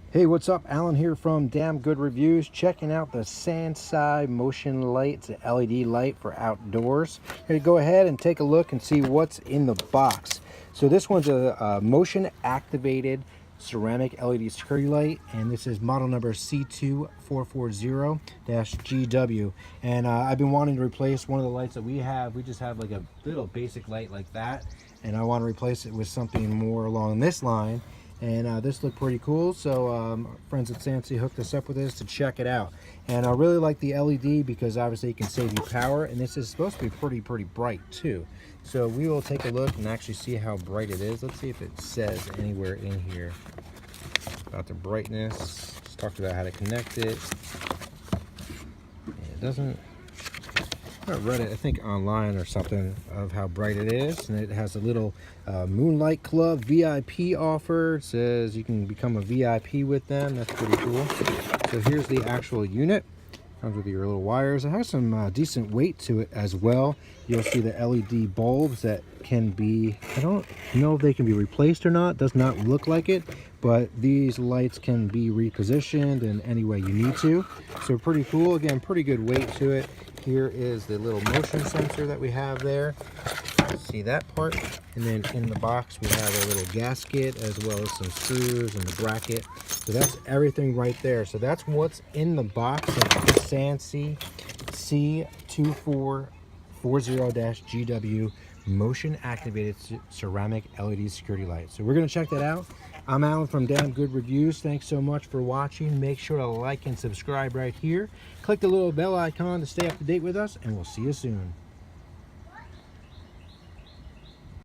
Hey, what's up? Alan here from Damn Good Reviews, checking out the SANSI motion light. It's an LED light for outdoors. Here, go ahead and take a look and see what's in the box. So this one's a motion activated ceramic LED security light, and this is model number C2440-GW. And I've been wanting to replace one of the lights that we have. We just have like a little basic light like that, and I want to replace it with something more along this line. And this looked pretty cool, so friends at SANSI hooked us up with this to check it out. And I really like the LED because obviously it can save you power, and this is supposed to be pretty bright too. So we will take a look and actually see how bright it is. Let's see if it says anywhere in here about the brightness. Let's talk about how to connect it. It doesn't. I read it, I think, online or something of how bright it is, and it has a little Moonlight Club VIP offer. It says you can become a VIP with them. That's pretty cool. So here's the actual unit. Comes with your little wires. It has some decent weight to it as well. You'll see the LED bulbs that can be, I don't know if they can be replaced or not. Does not look like it, but these lights can be repositioned in any way you need to. So pretty cool. Again, pretty good weight to it. Here is the little motion sensor that we have there. See that part? And then in the box we have a little gasket as well as some screws and a bracket. So that's everything right there. So that's what's in the box of the SANSI C2440-GW motion activated ceramic LED security light. So we're going to check that out. I'm Alan from Damn Good Reviews. Thanks so much for watching. Make sure to like and subscribe right here. Click the little bell icon to stay up to date with us, and we'll see you soon.